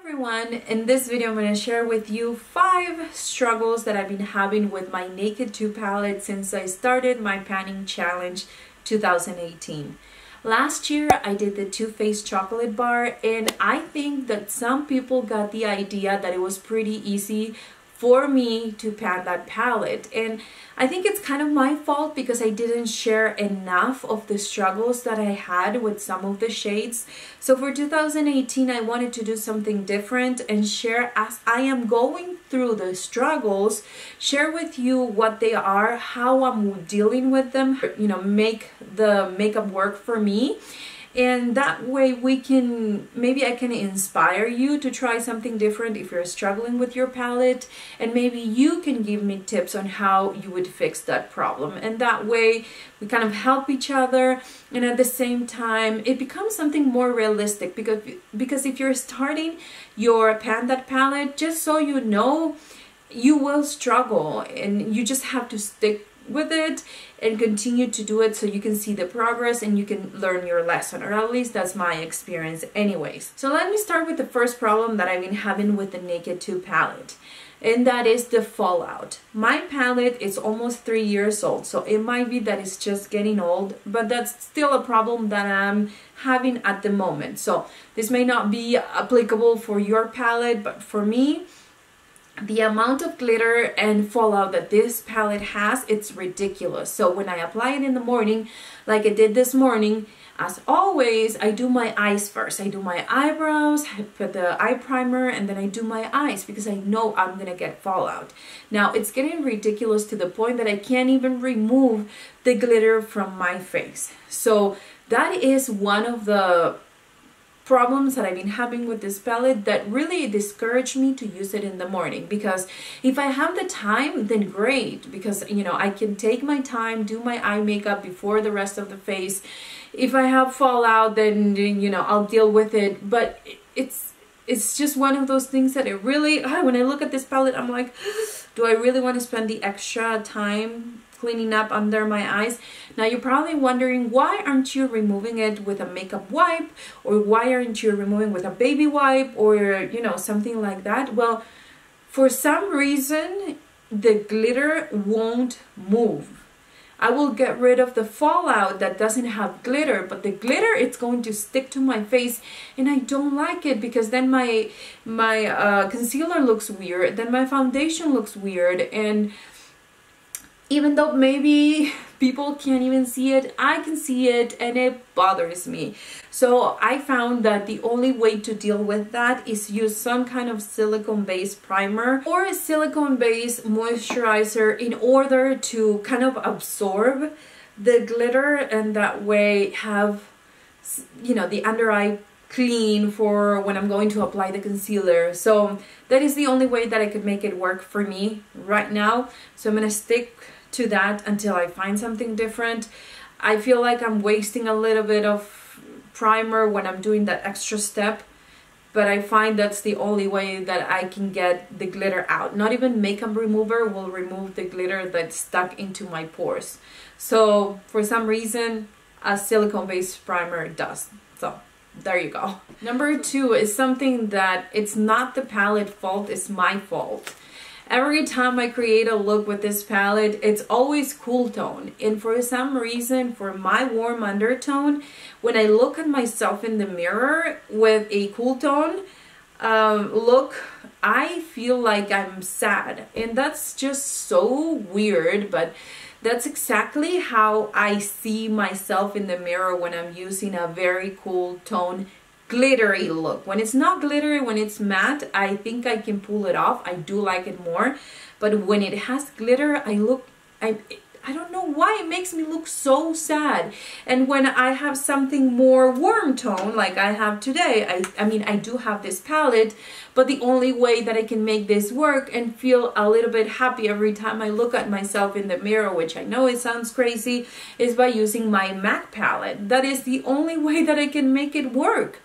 Everyone, in this video I'm going to share with you 5 struggles that I've been having with my Naked 2 palette since I started my panning challenge 2018. Last year I did the Too Faced chocolate bar, and I think that some people got the idea that it was pretty easy for me to pan that palette, and I think it's kind of my fault because I didn't share enough of the struggles that I had with some of the shades. So for 2018 I wanted to do something different and share, as I am going through the struggles, share with you what they are, how I'm dealing with them, you know, make the makeup work for me. And that way maybe I can inspire you to try something different if you're struggling with your palette, and maybe you can give me tips on how you would fix that problem. And that way we kind of help each other, and at the same time it becomes something more realistic, because if you're starting your pan that palette, just so you know, you will struggle and you just have to stick with it and continue to do it so you can see the progress and you can learn your lesson, or at least that's my experience anyways. So let me start with the first problem that I've been having with the Naked 2 palette, and that is the fallout. My palette is almost 3 years old, so it might be that it's just getting old, but that's still a problem that I'm having at the moment. So this may not be applicable for your palette, but for me, the amount of glitter and fallout that this palette has, it's ridiculous. So when I apply it in the morning, like I did this morning, as always, I do my eyes first. I do my eyebrows, I put the eye primer, and then I do my eyes because I know I'm gonna get fallout. Now it's getting ridiculous to the point that I can't even remove the glitter from my face. So that is one of the problems that I've been having with this palette that really discouraged me to use it in the morning. Because if I have the time, then great, because you know, I can take my time, do my eye makeup before the rest of the face. If I have fallout, then you know, I'll deal with it. But it's just one of those things that it really, when I look at this palette, I'm like, do I really want to spend the extra time cleaning up under my eyes? Now you're probably wondering, why aren't you removing it with a makeup wipe, or why aren't you removing with a baby wipe, or you know, something like that? Well, for some reason the glitter won't move. I will get rid of the fallout that doesn't have glitter, but the glitter, it's going to stick to my face, and I don't like it, because then my concealer looks weird, then my foundation looks weird, and even though maybe people can't even see it, I can see it, and it bothers me. So I found that the only way to deal with that is use some kind of silicone-based primer or a silicone-based moisturizer in order to kind of absorb the glitter, and that way have, you know, the under eye clean for when I'm going to apply the concealer. So that is the only way that I could make it work for me right now. So I'm gonna stick to that until I find something different. I feel like I'm wasting a little bit of primer when I'm doing that extra step, but I find that's the only way that I can get the glitter out. Not even makeup remover will remove the glitter that's stuck into my pores. So for some reason, a silicone-based primer does. So there you go. Number 2 is something that it's not the palette fault, it's my fault. Every time I create a look with this palette, it's always cool tone, and for some reason, for my warm undertone, when I look at myself in the mirror with a cool tone look, I feel like I'm sad, and that's just so weird, but that's exactly how I see myself in the mirror when I'm using a very cool tone glittery look. When it's not glittery, when it's matte, I think I can pull it off. I do like it more, but when it has glitter, I don't know why it makes me look so sad. And when I have something more warm tone like I have today, I mean, I do have this palette, but the only way that I can make this work and feel a little bit happy every time I look at myself in the mirror, which I know it sounds crazy, is by using my MAC palette. That is the only way that I can make it work.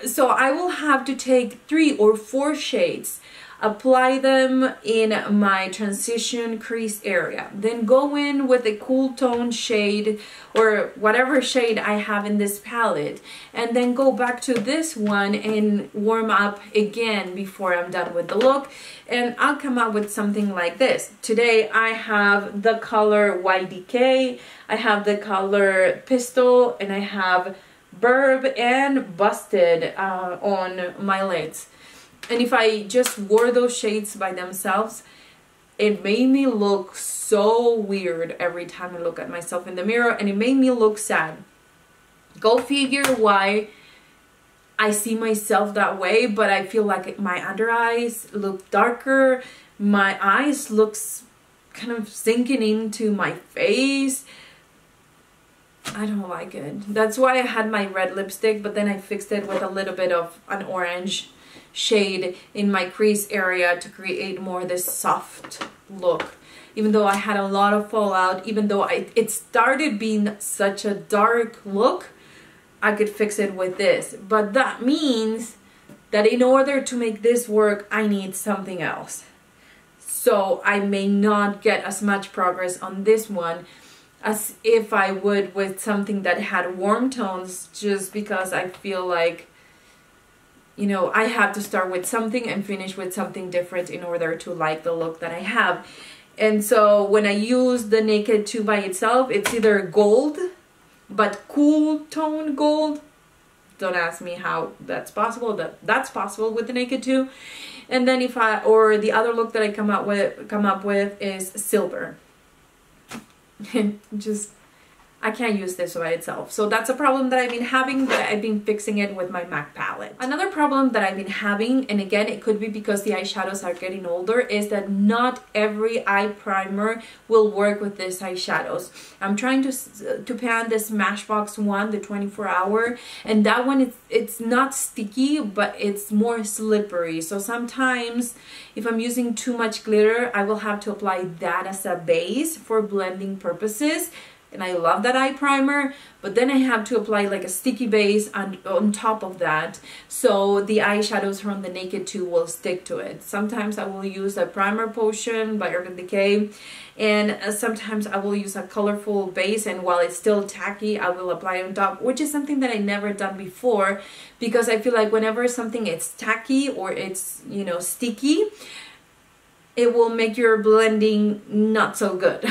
So I will have to take 3 or 4 shades apply them in my transition crease area, then go in with a cool tone shade or whatever shade I have in this palette, and then go back to this one and warm up again before I'm done with the look, and I'll come out with something like this. Today I have the color YDK, I have the color Pistol, and I have Burb and Busted on my lids. And if I just wore those shades by themselves, it made me look so weird every time I look at myself in the mirror, and it made me look sad. Go figure why I see myself that way, but I feel like my under eyes look darker, my eyes looks kind of sinking into my face. I don't like it. That's why I had my red lipstick, but then I fixed it with a little bit of an orange shade in my crease area to create more this soft look. Even though I had a lot of fallout, even though it started being such a dark look, I could fix it with this. But that means that in order to make this work, I need something else. So I may not get as much progress on this one as if I would with something that had warm tones, just because I feel like, you know, I have to start with something and finish with something different in order to like the look that I have. And so when I use the Naked 2 by itself, it's either gold, but cool tone gold. Don't ask me how that's possible. That's possible with the Naked 2. And then or the other look that I come up with is silver. Just, I can't use this by itself. So that's a problem that I've been having, but I've been fixing it with my MAC palette. Another problem that I've been having, and again, it could be because the eyeshadows are getting older, is that not every eye primer will work with these eyeshadows. I'm trying to pan this Smashbox one, the 24-hour, and that one, it's not sticky, but it's more slippery. So sometimes if I'm using too much glitter, I will have to apply that as a base for blending purposes. And I love that eye primer, but then I have to apply like a sticky base on top of that, so the eyeshadows from the Naked 2 will stick to it. Sometimes I will use a primer potion by Urban Decay, and sometimes I will use a colorful base, and while it's still tacky, I will apply it on top, which is something that I never done before, because I feel like whenever something is tacky or it's, you know, sticky, it will make your blending not so good.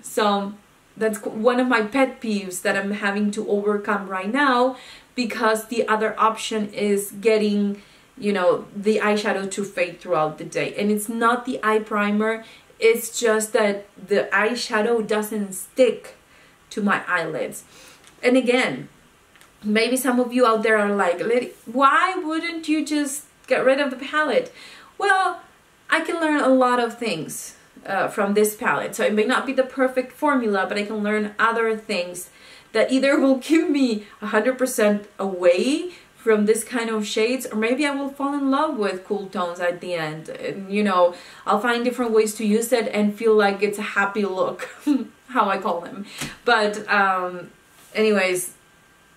So that's one of my pet peeves that I'm having to overcome right now, because the other option is getting, you know, the eyeshadow to fade throughout the day. And it's not the eye primer, it's just that the eyeshadow doesn't stick to my eyelids. And again, maybe some of you out there are like, why wouldn't you just get rid of the palette? Well, I can learn a lot of things from this palette. So it may not be the perfect formula, but I can learn other things that either will give me 100% away from this kind of shades, or maybe I will fall in love with cool tones at the end. And, you know, I'll find different ways to use it and feel like it's a happy look, how I call them. But anyways,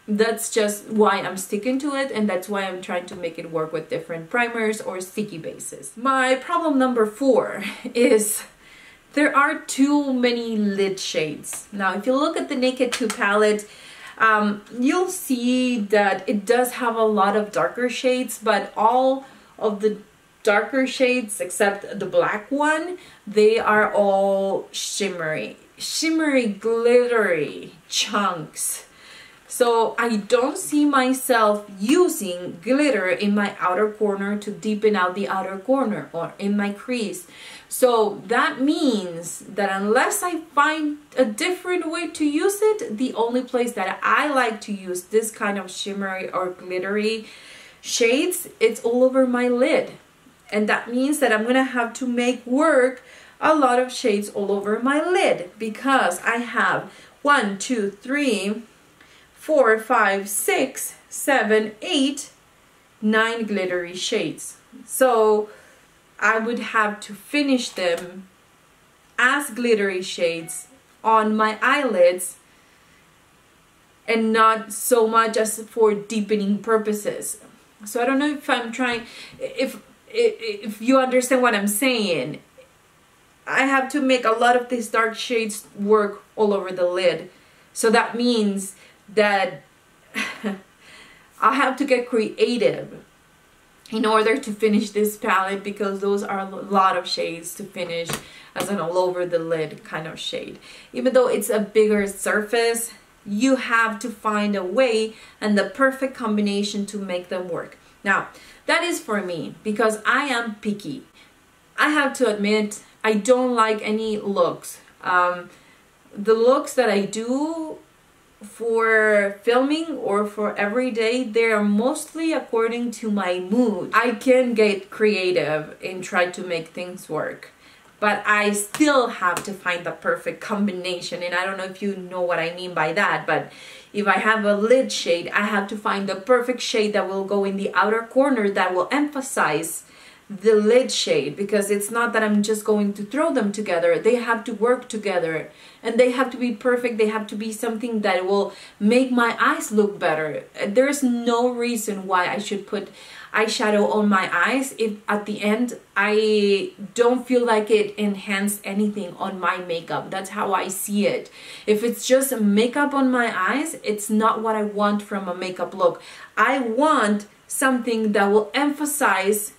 that's just why I'm sticking to it, and that's why I'm trying to make it work with different primers or sticky bases. My problem number 4 is there are too many lid shades. Now, if you look at the Naked 2 palette, you'll see that it does have a lot of darker shades, but all of the darker shades except the black one, they are all shimmery, glittery chunks. So I don't see myself using glitter in my outer corner to deepen out the outer corner or in my crease. So that means that unless I find a different way to use it, the only place that I like to use this kind of shimmery or glittery shades, it's all over my lid. And that means that I'm gonna have to make work a lot of shades all over my lid, because I have 1, 2, 3, 4, 5, 6, 7, 8, 9 glittery shades. So I would have to finish them as glittery shades on my eyelids, and not so much as for deepening purposes. So I don't know if I'm trying, if if you understand what I'm saying, I have to make a lot of these dark shades work all over the lid. So that means that I have to get creative in order to finish this palette, because those are a lot of shades to finish as an all over the lid kind of shade. Even though it's a bigger surface, you have to find a way and the perfect combination to make them work. Now, that is for me, because I am picky. I have to admit, I don't like any looks. The looks that I do for filming or for everyday, they are mostly according to my mood. I can get creative and try to make things work, but I still have to find the perfect combination. And I don't know if you know what I mean by that, but if I have a lid shade, I have to find the perfect shade that will go in the outer corner that will emphasize the lid shade, because it's not that I'm just going to throw them together. They have to work together and they have to be perfect. They have to be something that will make my eyes look better. There's no reason why I should put eyeshadow on my eyes if at the end I don't feel like it enhanced anything on my makeup. That's how I see it. If it's just makeup on my eyes, it's not what I want from a makeup look. I want something that will emphasize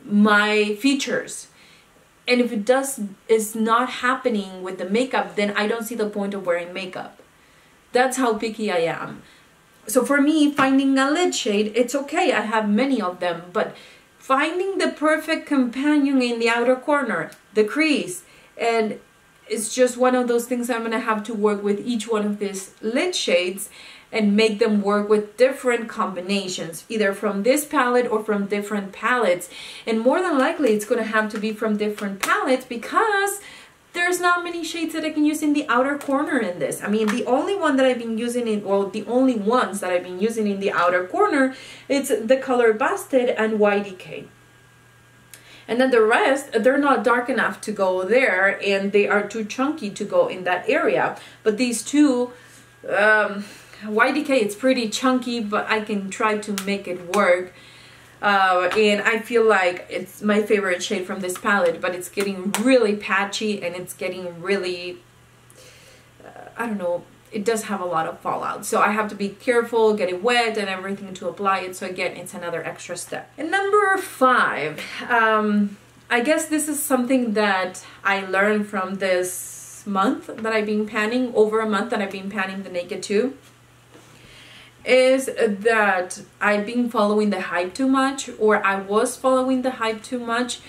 my features, and if it is not happening with the makeup, then I don't see the point of wearing makeup. That's how picky I am. So for me, finding a lid shade, it's okay, I have many of them, but finding the perfect companion in the outer corner, the crease, and it's just one of those things I'm gonna have to work with each one of these lid shades and make them work with different combinations, either from this palette or from different palettes. And more than likely, it's gonna have to be from different palettes, because there's not many shades that I can use in the outer corner in this. I mean, the only one that I've been using in, well, the only ones that I've been using in the outer corner, it's the color Busted and YDK. And then the rest, they're not dark enough to go there, and they are too chunky to go in that area. But these two, YDK, it's pretty chunky, but I can try to make it work. And I feel like it's my favorite shade from this palette, but it's getting really patchy and it's getting really, I don't know, it does have a lot of fallout. So I have to be careful, get it wet and everything to apply it. So again, it's another extra step. And number 5, I guess this is something that I learned from this month that I've been panning, over a month that I've been panning the Naked 2. Is that I've been following the hype too much, or I was following the hype too much,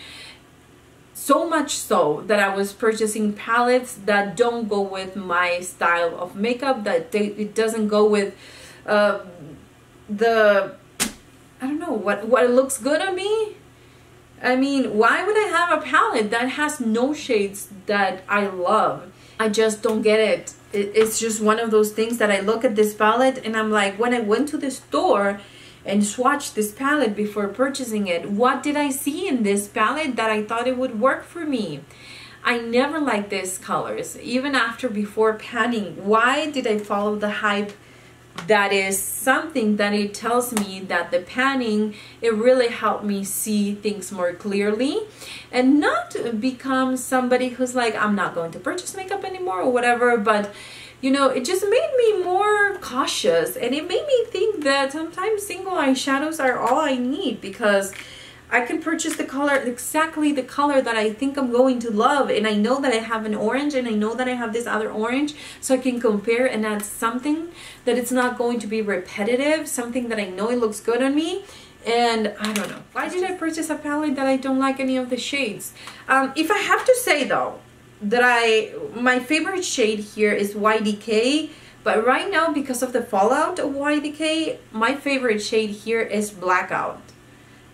so much so that I was purchasing palettes that don't go with my style of makeup, that it doesn't go with I don't know, what looks good on me. I mean, why would I have a palette that has no shades that I love? I just don't get it. It's just one of those things that I look at this palette and I'm like, when I went to the store and swatched this palette before purchasing it, what did I see in this palette that I thought it would work for me? I never liked these colors, even before panning. Why did I follow the hype? That is something that it tells me that the panning, it really helped me see things more clearly and not become somebody who's like, I'm not going to purchase makeup anymore or whatever. But you know, it just made me more cautious, and it made me think that sometimes single eyeshadows are all I need, because I can purchase the color, exactly the color that I think I'm going to love, and I know that I have an orange and I know that I have this other orange, so I can compare and add something that it's not going to be repetitive, something that I know it looks good on me. And I don't know, why did I purchase a palette that I don't like any of the shades? If I have to say though, that my favorite shade here is YDK, but right now, because of the fallout of YDK, my favorite shade here is Blackout.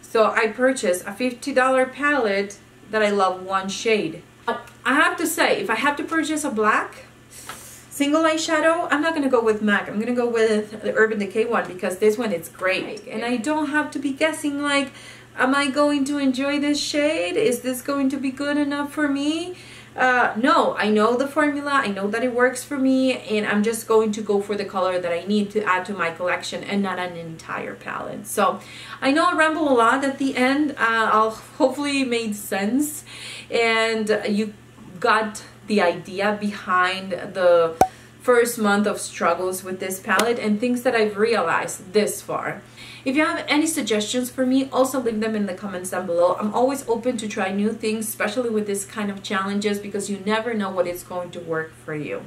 So I purchased a $50 palette that I love one shade. I have to say, if I have to purchase a black single eyeshadow, I'm not going to go with MAC. I'm going to go with the Urban Decay one, because this one is great. And I don't have to be guessing like, am I going to enjoy this shade? Is this going to be good enough for me? no, I know the formula, I know that it works for me, and I'm just going to go for the color that I need to add to my collection and not an entire palette. So I know I ramble a lot at the end. I'll hopefully it made sense and you got the idea behind the first month of struggles with this palette and things that I've realized this far. If you have any suggestions for me, also leave them in the comments down below. I'm always open to try new things, especially with this kind of challenges, because you never know what is going to work for you.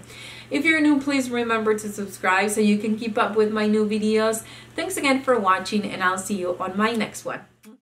If you're new, please remember to subscribe so you can keep up with my new videos. Thanks again for watching, and I'll see you on my next one.